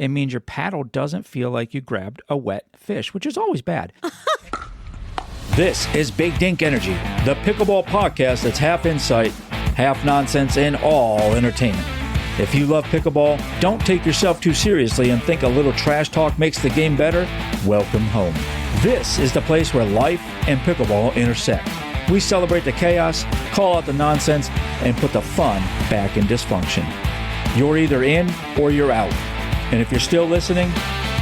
it means your paddle doesn't feel like you grabbed a wet fish, which is always bad. This is Big Dink Energy, the pickleball podcast that's half insight, half nonsense, and all entertainment. If you love pickleball, don't take yourself too seriously and think a little trash talk makes the game better, welcome home. This is the place where life and pickleball intersect. We celebrate the chaos, call out the nonsense, and put the fun back in dysfunction. You're either in or you're out. And if you're still listening,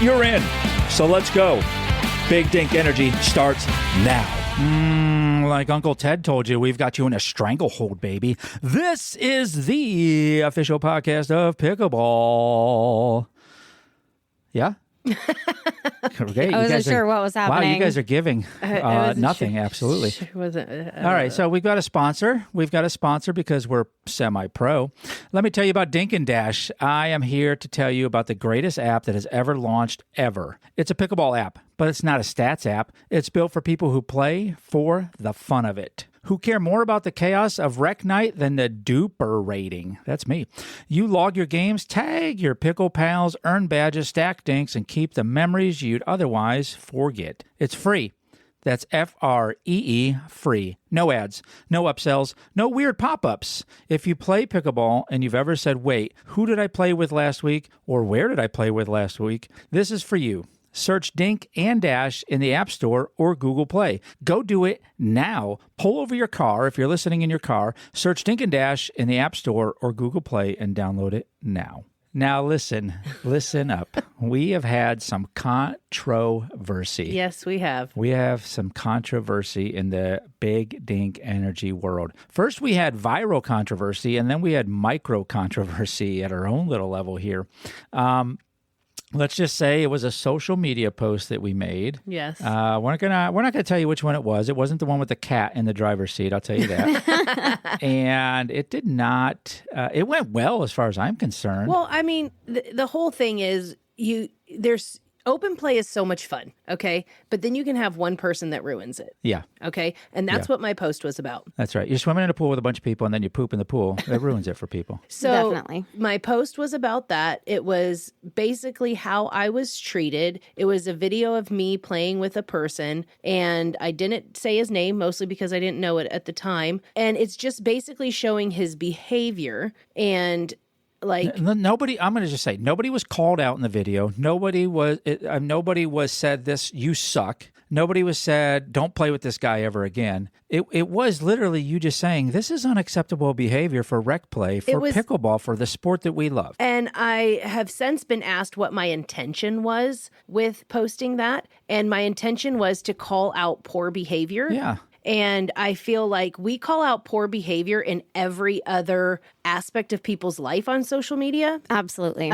you're in. So let's go. Big Dink Energy starts now. Like Uncle Ted told you, we've got you in a stranglehold, baby. This is the official podcast of Pickleball. Yeah? Okay, I wasn't sure what was happening. Wow, you guys are giving nothing, absolutely. All right, so we've got a sponsor. We've got a sponsor because we're semi-pro. Let me tell you about Dink and Dash. I am here to tell you about the greatest app that has ever launched ever. It's a pickleball app, but it's not a stats app. It's built for people who play for the fun of it, who care more about the chaos of rec night than the duper rating. That's me. You log your games, tag your pickle pals, earn badges, stack dinks, and keep the memories you'd otherwise forget. It's free. That's Free, free. No ads, no upsells, no weird pop-ups. If you play pickleball and you've ever said, wait, who did I play with last week? Or where did I play with last week? This is for you. Search Dink and Dash in the App Store or Google Play. Go do it now. Pull over your car if you're listening in your car. Search Dink and Dash in the App Store or Google Play and download it now. Now listen up. We have had some controversy. Yes, we have. We have some controversy in the Big Dink Energy world. First, we had viral controversy, and then we had micro controversy at our own little level here. Let's just say it was a social media post that we made. Yes. We're not gonna tell you which one it was. It wasn't the one with the cat in the driver's seat. I'll tell you that. And it did not. It went well as far as I'm concerned. Well, I mean, the whole thing is there's open play is so much fun, okay? But then you can have one person that ruins it. Yeah. Okay? And that's what my post was about. That's right. You're swimming in a pool with a bunch of people and then you poop in the pool. It ruins it for people. So definitely. My post was about that. It was basically how I was treated. It was a video of me playing with a person, and I didn't say his name, mostly because I didn't know it at the time. And it's just basically showing his behavior and nobody. I'm going to just say nobody was called out in the video. Nobody was said this. You suck. Nobody was said don't play with this guy ever again. It was literally you just saying this is unacceptable behavior for rec play for pickleball for the sport that we love. And I have since been asked what my intention was with posting that, and my intention was to call out poor behavior. Yeah. And I feel like we call out poor behavior in every other aspect of people's life on social media. Absolutely.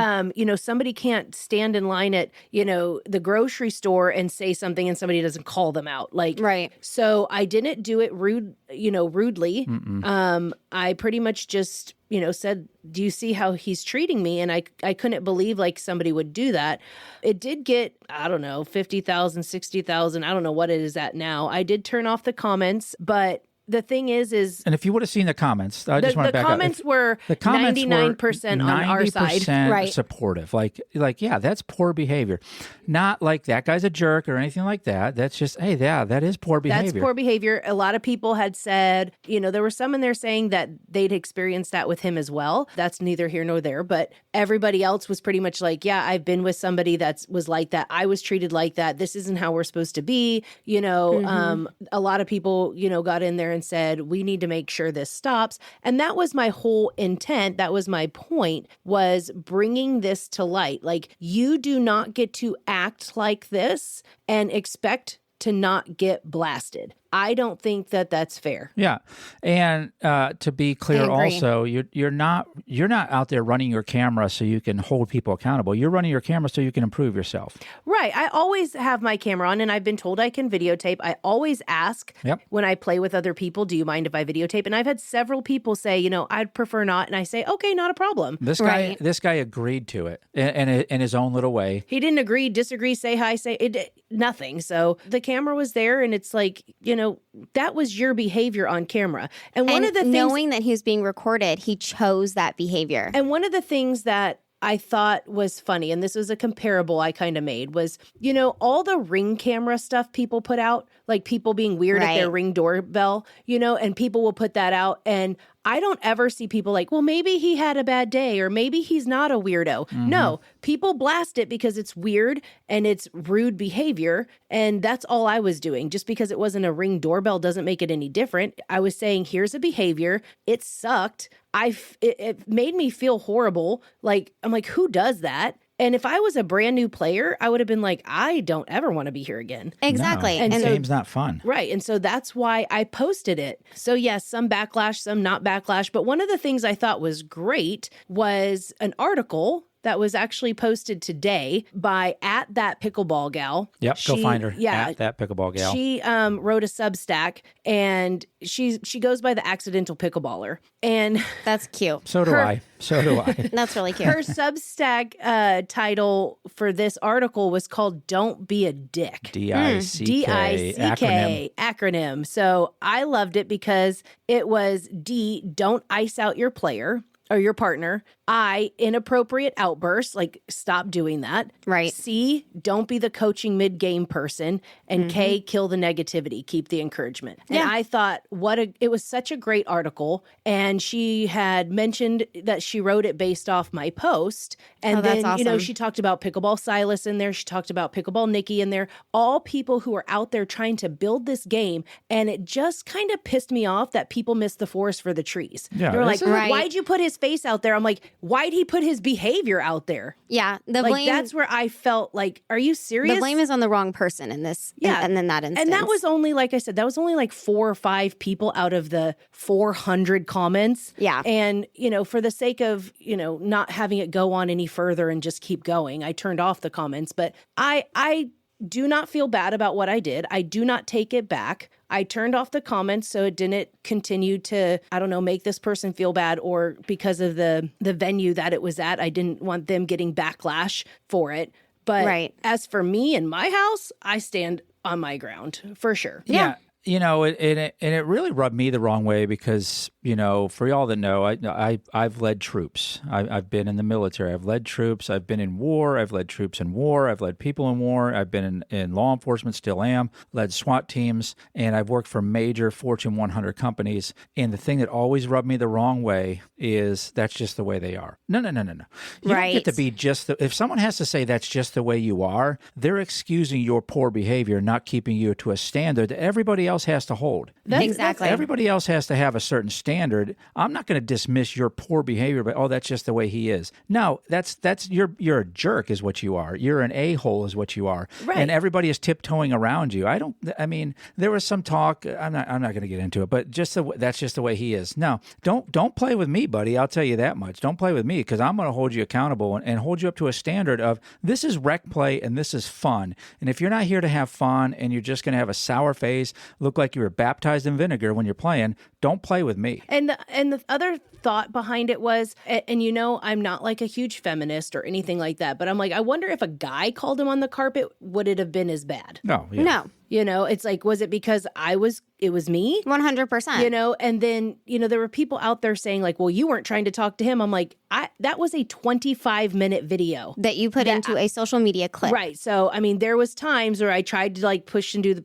Somebody can't stand in line at, the grocery store and say something and somebody doesn't call them out. Right. So I didn't do it rudely. I pretty much just, said, do you see how he's treating me? And I couldn't believe somebody would do that. It did get, I don't know, 50,000, 60,000. I don't know what it is at now. I did turn off the comments, but the thing is, and if you would have seen the comments, I just want to back up. The comments were 99% on our side, right? Supportive, yeah, that's poor behavior. Not like that guy's a jerk or anything like that. That's just, hey, yeah, that is poor behavior. That's poor behavior. A lot of people had said, there were some in there saying that they'd experienced that with him as well. That's neither here nor there. But everybody else was pretty much like, yeah, I've been with somebody that was like that. I was treated like that. This isn't how we're supposed to be. A lot of people, got in there and said, we need to make sure this stops. And that was my whole intent. That was my point, was bringing this to light. You do not get to act like this and expect to not get blasted. I don't think that that's fair. Yeah, and to be clear, also, you're not out there running your camera so you can hold people accountable. You're running your camera so you can improve yourself. Right. I always have my camera on, and I've been told I can videotape. I always ask when I play with other people, do you mind if I videotape? And I've had several people say, I'd prefer not, and I say, okay, not a problem. This guy agreed to it in his own little way. He didn't agree, disagree, say hi, say it, nothing. So the camera was there, and it's that was your behavior on camera. And one of the things, knowing that he was being recorded, he chose that behavior. And one of the things that I thought was funny, and this was a comparable I kind of made, was, all the Ring camera stuff people put out, like people being weird at their Ring doorbell, and people will put that out. And I don't ever see people like, well, maybe he had a bad day or maybe he's not a weirdo. Mm-hmm. No, people blast it because it's weird and it's rude behavior. And that's all I was doing. Just because it wasn't a Ring doorbell doesn't make it any different. I was saying, here's a behavior. It sucked. It made me feel horrible. Like, I'm like, who does that? And if I was a brand new player, I would have been like, I don't ever want to be here again. Exactly. No, and the game's not fun. Right. And so that's why I posted it. So yes, some backlash, some not backlash. But one of the things I thought was great was an article that was actually posted today by @thatpickleball Yep, go find her. Yeah, @thatpickleball gal. She wrote a Substack, and she goes by the Accidental Pickleballer, and that's cute. So do I. That's really cute. Her Substack title for this article was called "Don't Be a Dick." DICK acronym. So I loved it because it was D, don't ice out your player or your partner. I, inappropriate outbursts, like stop doing that. Right. C, don't be the coaching mid-game person. And K, kill the negativity, keep the encouragement. And I thought, it was such a great article. And she had mentioned that she wrote it based off my post. And then, awesome. She talked about Pickleball Silas in there. She talked about Pickleball Nikki in there. All people who are out there trying to build this game. And it just kind of pissed me off that people miss the forest for the trees. Yeah, They're like, why'd you put his face out there? I'm like, why'd he put his behavior out there? Yeah. The like, blame. That's where I felt like, are you serious? The blame is on the wrong person in this. Yeah. And then that instance. And that was only, like I said, that was only like 4 or 5 people out of the 400 comments. Yeah. And, for the sake of, not having it go on any further and just keep going, I turned off the comments. But I do not feel bad about what I did. I do not take it back. I turned off the comments so it didn't continue to, make this person feel bad, or because of the venue that it was at, I didn't want them getting backlash for it. But as for me and my house, I stand on my ground for sure. Yeah. It really rubbed me the wrong way because, for y'all that know, I've led troops. I've been in the military. I've led troops. I've been in war. I've led troops in war. I've led people in war. I've been in law enforcement, still am, led SWAT teams, and I've worked for major Fortune 100 companies. And the thing that always rubbed me the wrong way is that's just the way they are. No. You don't get to be if someone has to say that's just the way you are, they're excusing your poor behavior, not keeping you to a standard that everybody else has to hold. Exactly. Everybody else has to have a certain standard. I'm not going to dismiss your poor behavior, but that's just the way he is. No, that's you're a jerk is what you are. You're an a-hole is what you are. Right. And everybody is tiptoeing around you. There was some talk. I'm not going to get into it, but that's just the way he is. No, don't play with me, buddy. I'll tell you that much. Don't play with me because I'm going to hold you accountable and hold you up to a standard of this is rec play and this is fun. And if you're not here to have fun and you're just going to have a sour face, look like you were baptized in vinegar when you're playing, don't play with me. And the other thought behind it was, and I'm not like a huge feminist or anything like that, but I'm like, I wonder if a guy called him on the carpet, would it have been as bad? No. No. It's like, was it because it was me? 100%. And then, there were people out there saying like, well, you weren't trying to talk to him. I'm like, that was a 25-minute video. That you put into a social media clip. Right. So, there was times where I tried to like push and do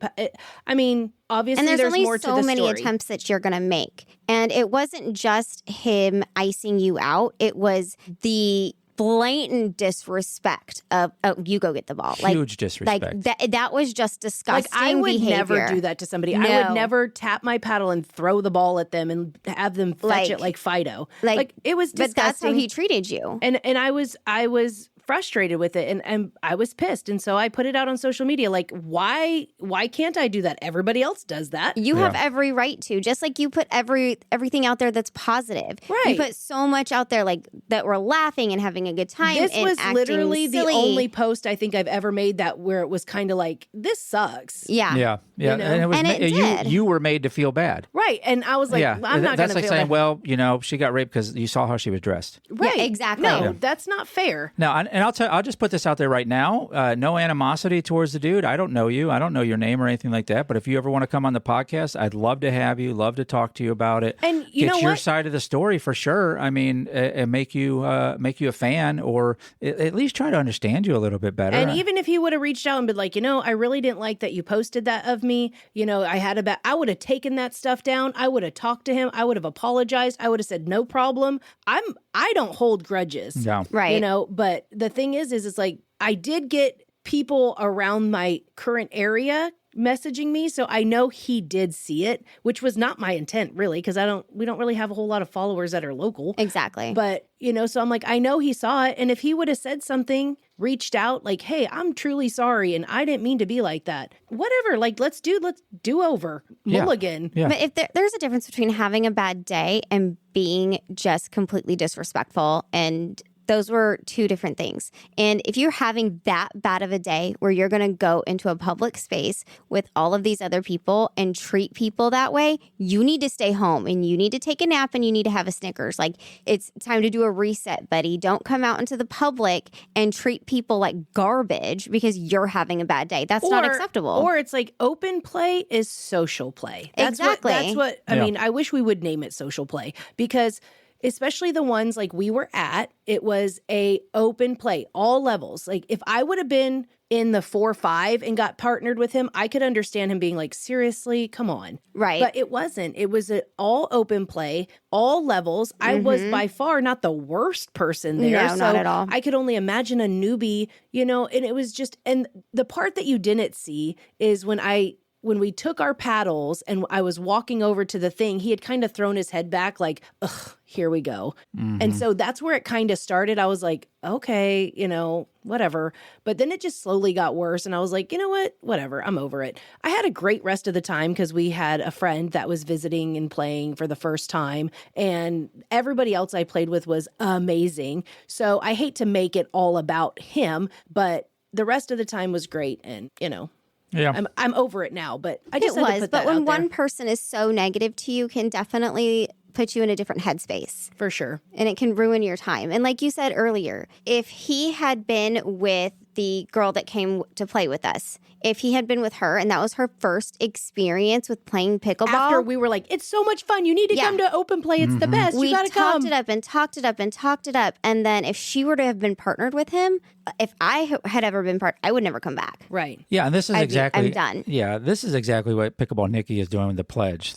obviously and there's only more to so the many story. attempts that you're going to make. And it wasn't just him icing you out. It was the blatant disrespect of, you go get the ball. Huge disrespect. Like that was just disgusting I would behavior. never do that to somebody. No. I would never tap my paddle and throw the ball at them and have them fetch it like Fido. Like it was disgusting. But that's how he treated you. And I was frustrated with it and I was pissed. And so I put it out on social media. Like, why can't I do that? Everybody else does that. You have every right to, just like you put everything out there that's positive. Right. You put so much out there like that we're laughing and having a good time. This and was literally silly. the only post I think I've ever made where it was kind of like, this sucks. Yeah. Yeah. Yeah, You know? and it did. You were made to feel bad. Right. And I was like, Yeah, well, I'm not going that's to like feel saying, bad. well, you know, she got raped because you saw how she was dressed. Right. Yeah, exactly. No, Yeah. that's not fair. Now, and I'll just put this out there right now. No animosity towards the dude. I don't know you. I don't know your name or anything like that. But if you ever want to come on the podcast, I'd love to have you. Love to talk to you about it. And you know get your what? side of the story for sure. I mean, and make you a fan, or at least try to understand you a little bit better. And even if he would have reached out and been like, you know, I really didn't like that you posted that of me. You know, I would have taken that stuff down. I would have talked to him. I would have apologized. I would have said, no problem. I don't hold grudges. Yeah. Right. You know, but the thing is it's like I did get people around my current area messaging me, so I know he did see it, which was not my intent really, because we don't really have a whole lot of followers that are local. Exactly. But, you know, so I'm like, I know he saw it, and if he would have said something, reached out like, hey, I'm truly sorry and I didn't mean to be like that. Whatever, like let's do over. Mulligan. Yeah. But if there's a difference between having a bad day and being just completely disrespectful, and those were two different things. And if you're having that bad of a day where you're going to go into a public space with all of these other people and treat people that way, you need to stay home and you need to take a nap and you need to have a Snickers. Like, it's time to do a reset, buddy. Don't come out into the public and treat people like garbage because you're having a bad day. That's not acceptable. Or it's like open play is social play. Exactly. That's what I mean. I wish we would name it social play, because especially the ones like we were at, it was a open play, all levels. Like if I would have been in the 4-5 and got partnered with him, I could understand him being like, seriously, come on. Right. But it wasn't. It was all open play, all levels. I was by far not the worst person there. No, not at all. I could only imagine a newbie, you know, and it was just, and the part that you didn't see is when we took our paddles and I was walking over to the thing, he had kind of thrown his head back like, ugh, here we go. And so that's where it kind of started. I was like, okay, you know, whatever. But then it just slowly got worse. And I was like, you know what? Whatever. I'm over it. I had a great rest of the time because we had a friend that was visiting and playing for the first time. And everybody else I played with was amazing. So I hate to make it all about him, but the rest of the time was great. And, you know. Yeah. I'm over it now, but I just it had was. to put But that when out there. one person is so negative to you, can definitely put you in a different headspace. For sure. And it can ruin your time. And like you said earlier, if he had been with the girl that came to play with us, if he had been with her and that was her first experience with playing pickleball. After we were like, it's so much fun. You need to come to open play. It's the best. We You got to come. talked it up and talked it up and talked it up. And then if she were to have been partnered with him, if I had ever been I would never come back. Right. Yeah, and this is I'm done. Yeah, this is exactly what Pickleball Nikki is doing with the pledge.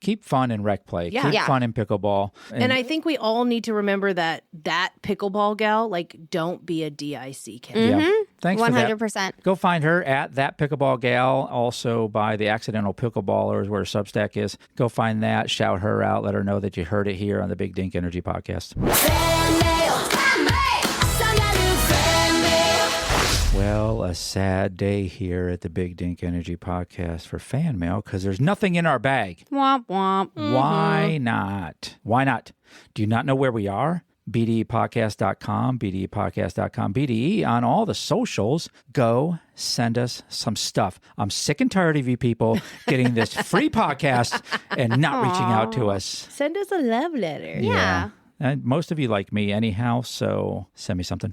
Keep fun in rec play. Yeah. Keep Yeah. fun in pickleball. And I think we all need to remember that pickleball gal, like, don't be a DIC kid. Yeah. Thanks for that. 100%. Go find her at That Pickleball Gal, also by The Accidental Pickleballers, where Substack is. Go find that, shout her out, let her know that you heard it here on the Big Dink Energy Podcast. Well, a sad day here at the Big Dink Energy Podcast for fan mail because there's nothing in our bag. Womp womp. Why not? Why not? Do you not know where we are? BDEpodcast.com, BDEpodcast.com, BDE on all the socials. Go send us some stuff. I'm sick and tired of you people getting this free podcast and not reaching out to us. Send us a love letter. Yeah. And most of you like me anyhow, so send me something.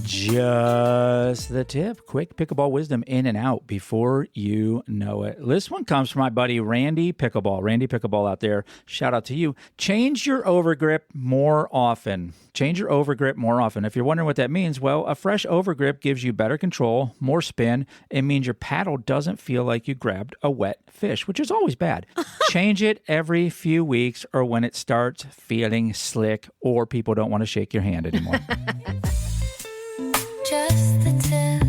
Just the tip. Quick pickleball wisdom in and out before you know it. This one comes from my buddy Randy Pickleball. Randy Pickleball out there. Shout out to you. Change your overgrip more often. Change your overgrip more often. If you're wondering what that means, well, a fresh overgrip gives you better control, more spin. It means your paddle doesn't feel like you grabbed a wet fish, which is always bad. Change it every few weeks or when it starts feeling slick or people don't want to shake your hand anymore. Just the tip.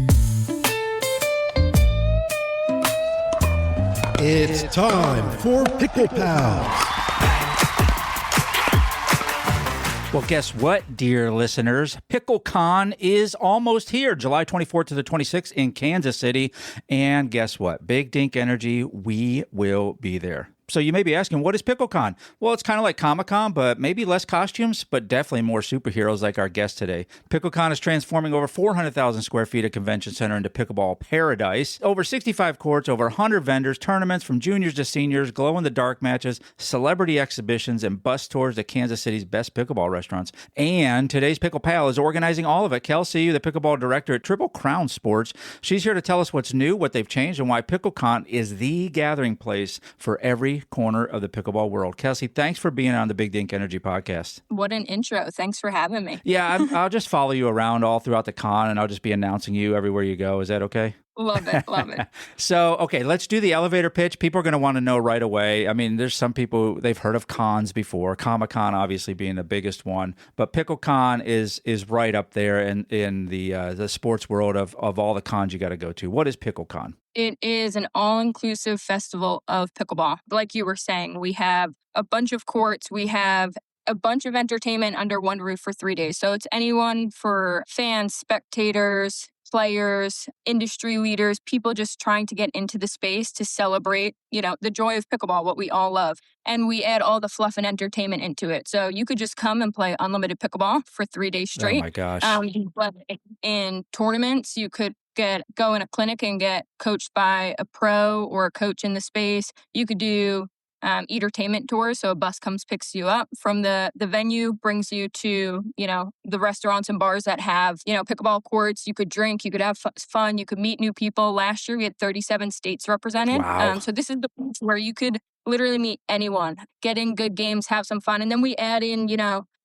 It's time for Pickle Pals. Well, guess what, dear listeners? PickleCon is almost here, July 24th to the 26th in Kansas City. And guess what? Big Dink Energy, we will be there. So you may be asking, what is PickleCon? Well, it's kind of like Comic-Con, but maybe less costumes, but definitely more superheroes like our guest today. PickleCon is transforming over 400,000 square feet of convention center into pickleball paradise. Over 65 courts, over 100 vendors, tournaments from juniors to seniors, glow-in-the-dark matches, celebrity exhibitions, and bus tours to Kansas City's best pickleball restaurants. And today's Pickle Pal is organizing all of it. Kelsey, the pickleball director at Triple Crown Sports, she's here to tell us what's new, what they've changed, and why PickleCon is the gathering place for every corner of the pickleball world. Kelsey, thanks for being on the Big Dink Energy podcast. What an intro. Thanks for having me. Yeah, I'll just follow you around all throughout the con, and I'll just be announcing you everywhere you go. Is that okay? Love it. Love it. So, okay, let's do the elevator pitch. People are going to want to know right away. I mean, there's some people, they've heard of cons before, Comic-Con obviously being the biggest one, but PickleCon is right up there in the sports world of all the cons you got to go to. What is PickleCon? It is an all-inclusive festival of pickleball. Like you were saying, we have a bunch of courts. We have a bunch of entertainment under one roof for 3 days. So it's anyone for fans, spectators, players, industry leaders, people just trying to get into the space to celebrate, the joy of pickleball, what we all love. And we add all the fluff and entertainment into it. So you could just come and play unlimited pickleball for 3 days straight. Oh my gosh. But in tournaments, you could go in a clinic and get coached by a pro or a coach in the space. You could do entertainment tours. So a bus comes, picks you up from the venue, brings you to, the restaurants and bars that have, pickleball courts. You could drink, you could have fun, you could meet new people. Last year, we had 37 states represented. Wow. So this is the place where you could literally meet anyone, get in good games, have some fun. And then we add in,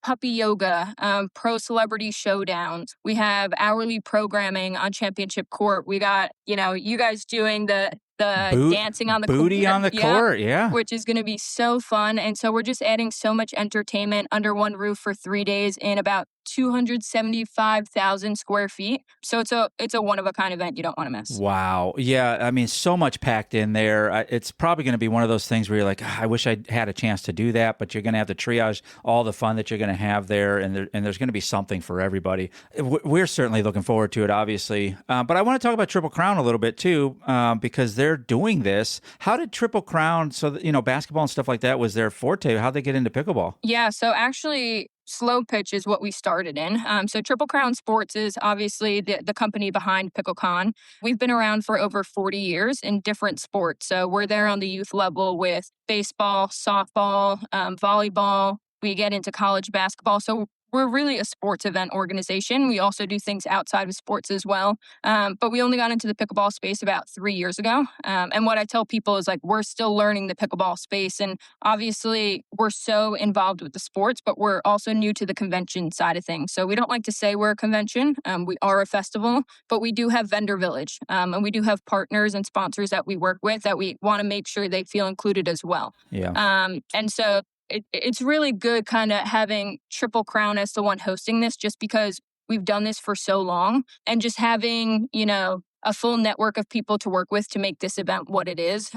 puppy yoga, pro celebrity showdowns. We have hourly programming on Championship Court. We got, you guys doing the dancing on the booty court. On the court, yeah. Which is going to be so fun. And so we're just adding so much entertainment under one roof for 3 days in about 275,000 square feet. So it's a one-of-a-kind event you don't want to miss. Wow. Yeah, I mean, so much packed in there. It's probably going to be one of those things where you're like, I wish I had a chance to do that, but you're going to have to triage all the fun that you're going to have there, and there's going to be something for everybody. We're certainly looking forward to it, obviously. But I want to talk about Triple Crown a little bit, too, because they're doing this. How did Triple Crown, basketball and stuff like that was their forte? How'd they get into pickleball? Yeah, so actually, Slow Pitch is what we started in. So Triple Crown Sports is obviously the company behind PickleCon. We've been around for over 40 years in different sports. So we're there on the youth level with baseball, softball, volleyball. We get into college basketball. So we're really a sports event organization. We also do things outside of sports as well. But we only got into the pickleball space about 3 years ago. And what I tell people is we're still learning the pickleball space. And obviously we're so involved with the sports, but we're also new to the convention side of things. So we don't like to say we're a convention. We are a festival, but we do have Vendor Village. And we do have partners and sponsors that we work with that we want to make sure they feel included as well. Yeah. And so it's really good kind of having Triple Crown as the one hosting this, just because we've done this for so long, and just having, a full network of people to work with to make this event what it is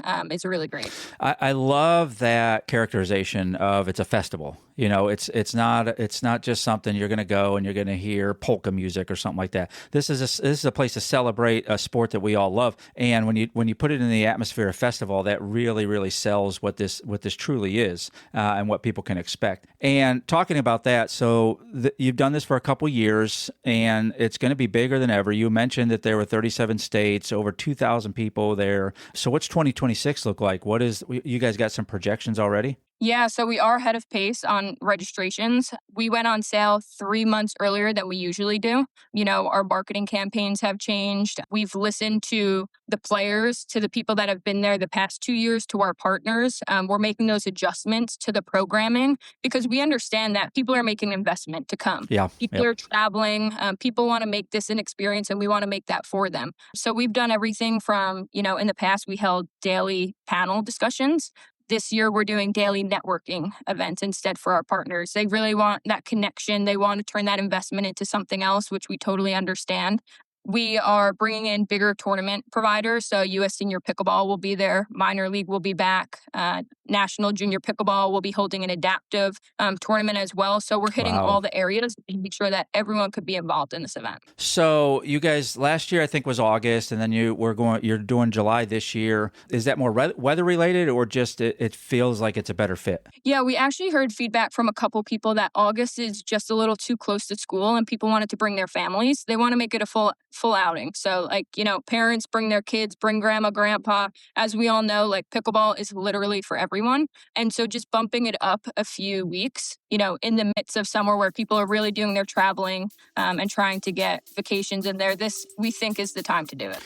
really great. I love that characterization of it's a festival. It's not just something you're going to go and you're going to hear polka music or something like that. This is a place to celebrate a sport that we all love. And when you put it in the atmosphere of festival, that really, really sells what this truly is and what people can expect. And talking about that, so you've done this for a couple years, and it's going to be bigger than ever. You mentioned that there were 37 states, over 2,000 people there. So what's 2026 look like? You guys got some projections already? Yeah, so we are ahead of pace on registrations. We went on sale 3 months earlier than we usually do. Our marketing campaigns have changed. We've listened to the players, to the people that have been there the past 2 years, to our partners. We're making those adjustments to the programming because we understand that people are making an investment to come. Yeah, people are traveling. People want to make this an experience, and we want to make that for them. So we've done everything from, in the past, we held daily panel discussions. This year, we're doing daily networking events instead for our partners. They really want that connection. They want to turn that investment into something else, which we totally understand. We are bringing in bigger tournament providers. So U.S. Senior Pickleball will be there. Minor League will be back. National Junior Pickleball will be holding an adaptive tournament as well. So we're hitting all the areas to make sure that everyone could be involved in this event. So you guys, last year I think was August, and then you're doing July this year. Is that more weather related, or just it feels like it's a better fit? Yeah, we actually heard feedback from a couple people that August is just a little too close to school, and people wanted to bring their families. They want to make it a full outing. So parents bring their kids, bring grandma, grandpa. As we all know, pickleball is literally for everyone. And so just bumping it up a few weeks, in the midst of summer where people are really doing their traveling and trying to get vacations in there, this we think is the time to do it.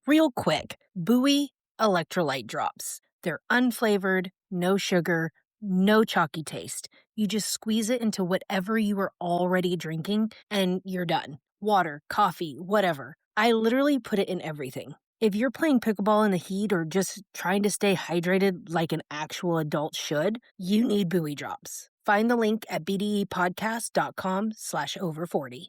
Real quick, Buoy electrolyte drops. They're unflavored, no sugar, no chalky taste. You just squeeze it into whatever you are already drinking and you're done. Water, coffee, whatever. I literally put it in everything. If you're playing pickleball in the heat or just trying to stay hydrated like an actual adult should, you need Buoy drops. Find the link at bdepodcast.com/over40.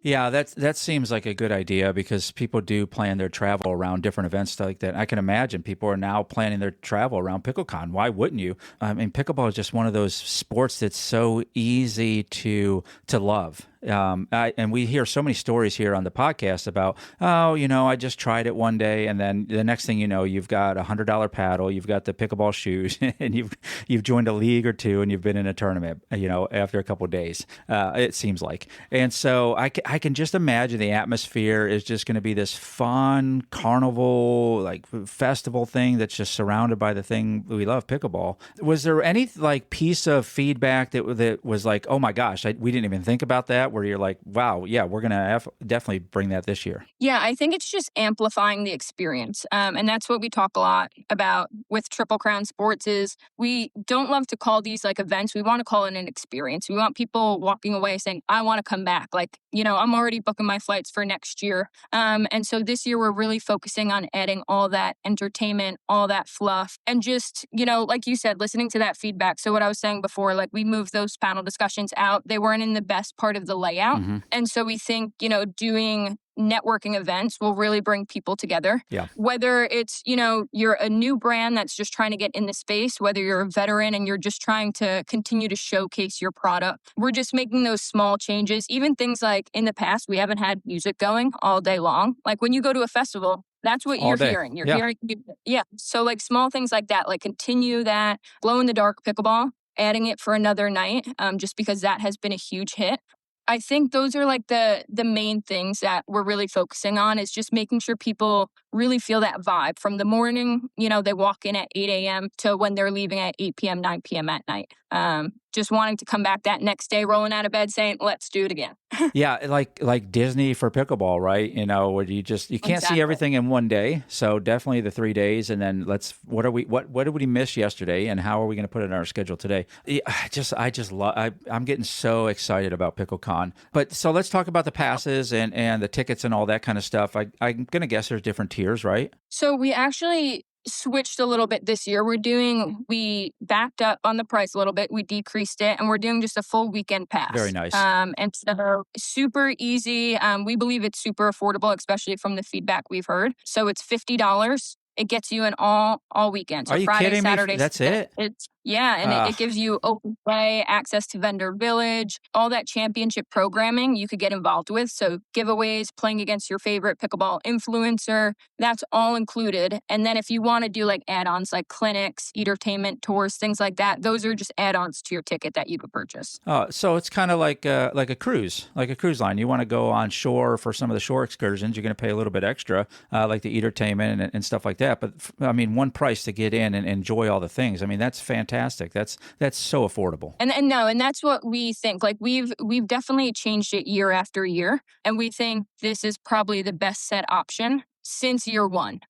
Yeah, that seems like a good idea because people do plan their travel around different events like that. I can imagine people are now planning their travel around PickleCon. Why wouldn't you? I mean, pickleball is just one of those sports that's so easy to love. And we hear so many stories here on the podcast about, I just tried it one day, and then the next thing you know, you've got a $100 paddle, you've got the pickleball shoes, and you've joined a league or two, and you've been in a tournament, after a couple of days. It seems like, and so I can just imagine the atmosphere is just going to be this fun carnival, festival thing that's just surrounded by the thing we love, pickleball. Was there any piece of feedback that was like, oh my gosh, we didn't even think about that? Where you're like, wow, yeah, we're going to definitely bring that this year? Yeah, I think it's just amplifying the experience. And that's what we talk a lot about with Triple Crown Sports is we don't love to call these events. We want to call it an experience. We want people walking away saying, I want to come back. I'm already booking my flights for next year. And so this year we're really focusing on adding all that entertainment, all that fluff, and just, like you said, listening to that feedback. So what I was saying before, we moved those panel discussions out. They weren't in the best part of the layout. Mm-hmm. And so we think, doing networking events will really bring people together. Yeah. Whether it's, you're a new brand that's just trying to get in the space, whether you're a veteran and you're just trying to continue to showcase your product. We're just making those small changes. Even things like in the past, we haven't had music going all day long. When you go to a festival, that's what you're hearing. You're hearing, yeah. So small things like that, continue that glow in the dark pickleball, adding it for another night, just because that has been a huge hit. I think those are the main things that we're really focusing on is just making sure people really feel that vibe from the morning, they walk in at 8 a.m. to when they're leaving at 8 p.m., 9 p.m. at night. Just wanting to come back that next day, rolling out of bed saying, let's do it again. Yeah, like Disney for pickleball, right? Where you can't see everything in one day. So definitely the 3 days, and then what did we miss yesterday, and how are we going to put it in our schedule today? I'm getting so excited about PickleCon. But so let's talk about the passes and the tickets and all that kind of stuff. I'm going to guess there's different tiers, right? So we actually switched a little bit this year. We backed up on the price a little bit. We decreased it, and we're doing just a full weekend pass. Very nice. And so super easy. We believe it's super affordable, especially from the feedback we've heard. So it's $50. It gets you in all weekend. So Are you Friday, kidding Saturday, me? That's it? It gives you open play, access to vendor village, all that championship programming you could get involved with. So giveaways, playing against your favorite pickleball influencer, that's all included. And then if you want to do add-ons like clinics, entertainment tours, things like that, those are just add-ons to your ticket that you could purchase. So it's kind of like a cruise line. You want to go on shore for some of the shore excursions, you're going to pay a little bit extra, like the entertainment and stuff like that. But one price to get in and enjoy all the things. That's fantastic. That's so affordable. And that's what we think. We've definitely changed it year after year, and we think this is probably the best set option since year one.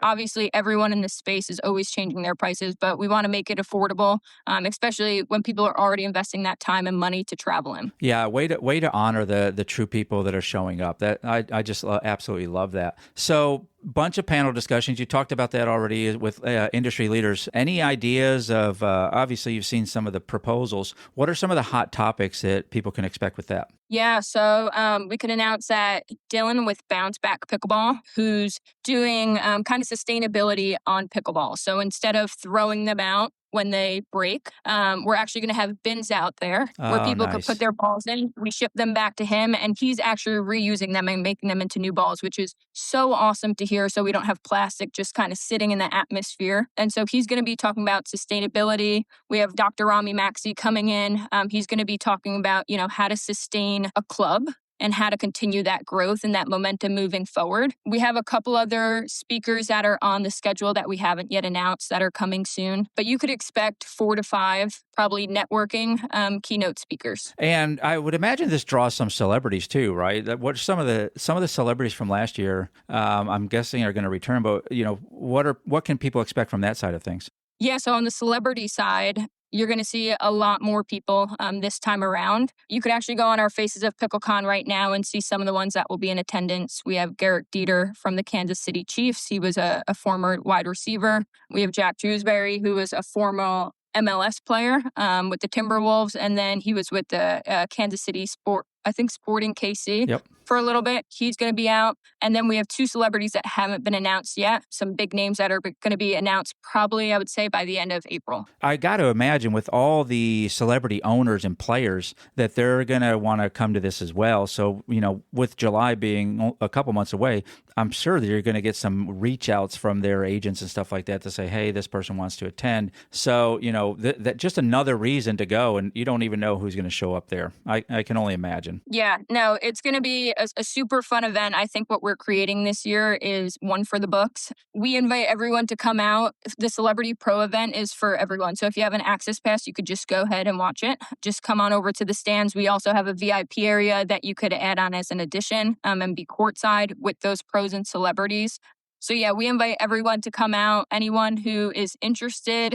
Obviously, everyone in this space is always changing their prices, but we want to make it affordable, especially when people are already investing that time and money to travel in. Yeah, way to honor the true people that are showing up. That I just absolutely love that. So bunch of panel discussions. You talked about that already with industry leaders. Any ideas of, obviously you've seen some of the proposals. What are some of the hot topics that people can expect with that? Yeah, so we could announce that Dylan with Bounce Back Pickleball, who's doing kind of sustainability on pickleball. So instead of throwing them out when they break, we're actually going to have bins out there where people can put their balls in. We ship them back to him, and he's actually reusing them and making them into new balls, which is so awesome to hear. So we don't have plastic just kind of sitting in the atmosphere. And so he's going to be talking about sustainability. We have Dr. Rami Maxey coming in. He's going to be talking about, how to sustain a club and how to continue that growth and that momentum moving forward. We have a couple other speakers that are on the schedule that we haven't yet announced that are coming soon. But you could expect 4 to 5, probably networking keynote speakers. And I would imagine this draws some celebrities too, right? What some of the celebrities from last year, I'm guessing, are going to return. But what can people expect from that side of things? Yeah, so on the celebrity side, you're going to see a lot more people this time around. You could actually go on our Faces of PickleCon right now and see some of the ones that will be in attendance. We have Garrett Dieter from the Kansas City Chiefs. He was a former wide receiver. We have Jack Dewsbury, who was a former MLS player with the Timberwolves, and then he was with the Kansas City Sporting KC. For a little bit. He's going to be out. And then we have 2 celebrities that haven't been announced yet. Some big names that are going to be announced probably, I would say, by the end of April. I got to imagine with all the celebrity owners and players that they're going to want to come to this as well. So, with July being a couple months away, I'm sure that you're going to get some reach outs from their agents and stuff like that to say, hey, this person wants to attend. So, that just another reason to go, and you don't even know who's going to show up there. I can only imagine. Yeah, no, it's going to be a super fun event. I think what we're creating this year is one for the books. We invite everyone to come out. The Celebrity Pro event is for everyone. So if you have an access pass, you could just go ahead and watch it. Just come on over to the stands. We also have a VIP area that you could add on as an addition and be courtside with those pros and celebrities. So yeah, we invite everyone to come out. Anyone who is interested,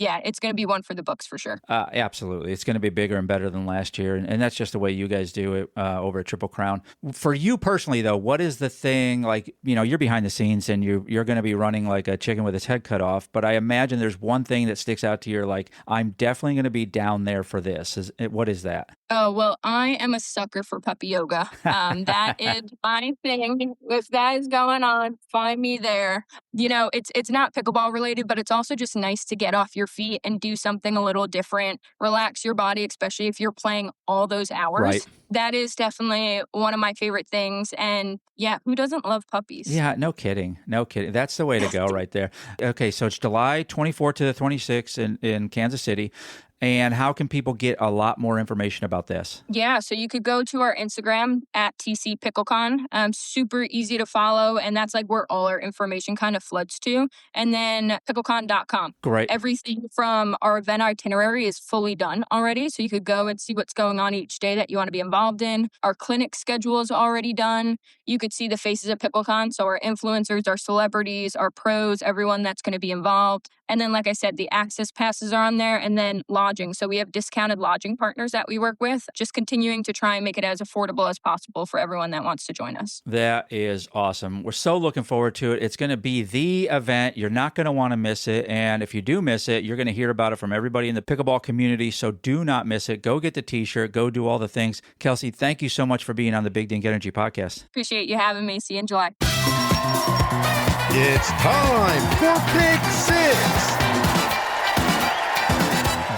it's going to be one for the books for sure. Absolutely. It's going to be bigger and better than last year. And that's just the way you guys do it over at Triple Crown. For you personally, though, what is the thing, you're behind the scenes and you're going to be running like a chicken with its head cut off. But I imagine there's one thing that sticks out to you, I'm definitely going to be down there for this. What is that? Oh, well, I am a sucker for puppy yoga. That is my thing. If that is going on, find me there. It's not pickleball related, but it's also just nice to get off your feet and do something a little different, relax your body, especially if you're playing all those hours. Right. That is definitely one of my favorite things. And yeah, who doesn't love puppies? Yeah, no kidding. That's the way to go right there. Okay, so it's July 24th to the 26th in Kansas City. And how can people get a lot more information about this? Yeah, so you could go to our Instagram at TC PickleCon. Super easy to follow, and that's where all our information kind of floods to. And then picklecon.com. Great. Everything from our event itinerary is fully done already, so you could go and see what's going on each day that you want to be involved in. Our clinic schedule is already done. You could see the faces of PickleCon, so our influencers, our celebrities, our pros, everyone that's going to be involved. And then, like I said, the access passes are on there, and then lodging. So we have discounted lodging partners that we work with, just continuing to try and make it as affordable as possible for everyone that wants to join us. That is awesome. We're so looking forward to it. It's going to be the event. You're not going to want to miss it. And if you do miss it, you're going to hear about it from everybody in the pickleball community. So do not miss it. Go get the t-shirt. Go do all the things. Kelsey, thank you so much for being on the Big Dink Energy podcast. Appreciate you having me. See you in July. It's time for Pick 6.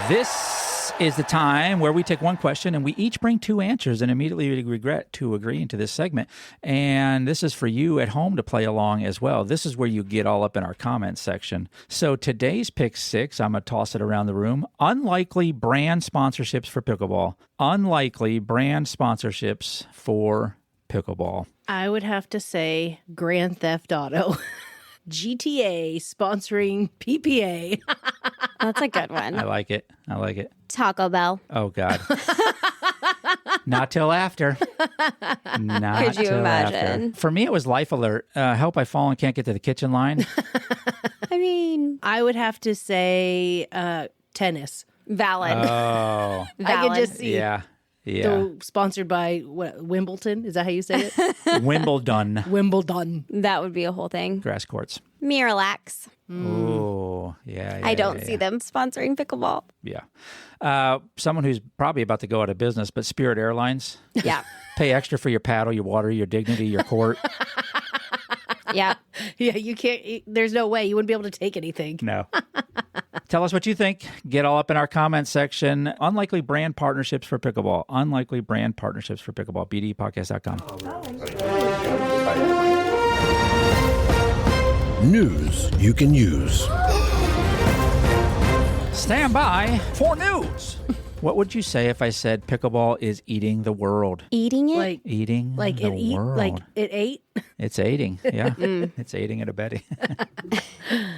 This is the time where we take one question and we each bring 2 answers and immediately regret to agreeing to this segment. And this is for you at home to play along as well. This is where you get all up in our comments section. So today's Pick 6, I'm going to toss it around the room. Unlikely brand sponsorships for pickleball. Unlikely brand sponsorships for pickleball. I would have to say Grand Theft Auto. GTA sponsoring PPA. That's a good one. I like it. Taco Bell. Oh, God. Not till after. Not Could you till imagine? After. For me, it was Life Alert. Help, I fall and can't get to the kitchen line. I would have to say tennis. Valid. Oh. I could just see. Yeah. Sponsored by Wimbledon. Is that how you say it? Wimbledon. Wimbledon. That would be a whole thing. Grass courts. Miralax. Oh, yeah. I don't see them sponsoring pickleball. Yeah. Someone who's probably about to go out of business, but Spirit Airlines. Yeah. Pay extra for your paddle, your water, your dignity, your court. Yeah. Yeah, you can't. There's no way you wouldn't be able to take anything. No. Tell us what you think. Get all up in our comment section. Unlikely brand partnerships for pickleball. Unlikely brand partnerships for pickleball. BDPodcast.com. News you can use. Stand by for news. What would you say if I said pickleball is eating the world? Eating it? Eating like the it world. Like it ate? It's aiding, yeah. It's aiding and abetting.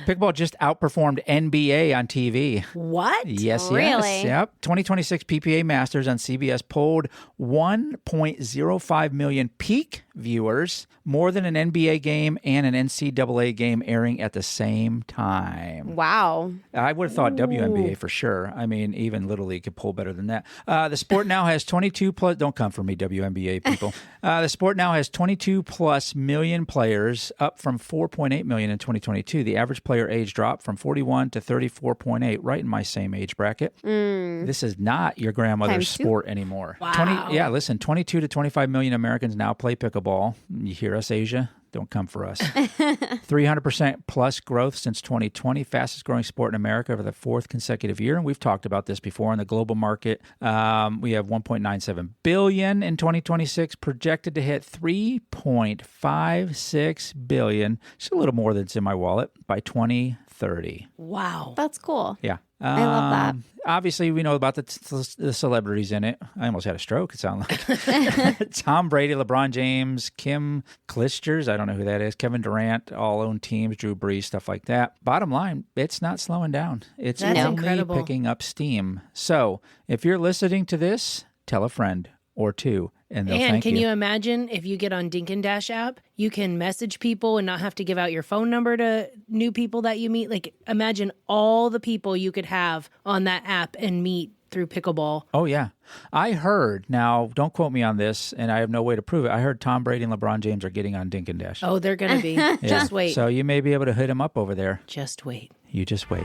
Pickleball just outperformed NBA on TV. What? Yes, Really? yes. Yep. 2026 PPA Masters on CBS polled 1.05 million peak viewers, more than an NBA game and an NCAA game airing at the same time. Wow. I would have thought WNBA for sure. I mean, even Little League could pull better than that. The sport now has 22 plus. Don't come for me, WNBA people. The sport now has 22 plus million players, up from 4.8 million in 2022. The average player age dropped from 41 to 34.8, right in my same age bracket. This is not your grandmother's sport anymore. Wow. 22 to 25 million Americans now play pickleball. You hear us, Asia? Don't come for us. 300% plus growth since 2020. Fastest growing sport in America for the fourth consecutive year. And we've talked about this before in the global market. We have 1.97 billion in 2026, projected to hit 3.56 billion. Just a little more than's in my wallet by 2030. Wow. That's cool. Yeah. I love that. Obviously, we know about the celebrities in it. I almost had a stroke, it sounded like. Tom Brady, LeBron James, Kim Clijsters, I don't know who that is, Kevin Durant, all own teams, Drew Brees, stuff like that. Bottom line, it's not slowing down. It's That's only incredible. picking up steam. So if you're listening to this, tell a friend or two, and they'll thank you. And can you imagine if you get on Dink and Dash app, you can message people and not have to give out your phone number to new people that you meet? Like, imagine all the people you could have on that app and meet through pickleball. Oh, yeah. I heard, now don't quote me on this, and I have no way to prove it. I heard Tom Brady and LeBron James are getting on Dink and Dash. Oh, they're going to be. Yeah. Just wait. So you may be able to hit them up over there. Just wait. You just wait.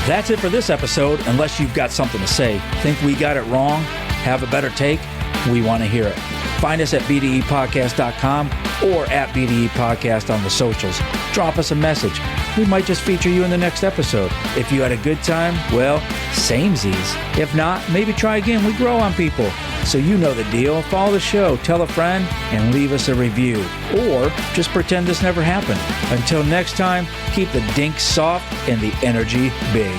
That's it for this episode. Unless you've got something to say, think we got it wrong, have a better take, we want to hear it. Find us at bdepodcast.com or at bdepodcast on the socials. Drop us a message. We might just feature you in the next episode. If you had a good time, well, samesies. If not, maybe try again. We grow on people. So you know the deal. Follow the show, tell a friend, and leave us a review. Or just pretend this never happened. Until next time, keep the dink soft and the energy big.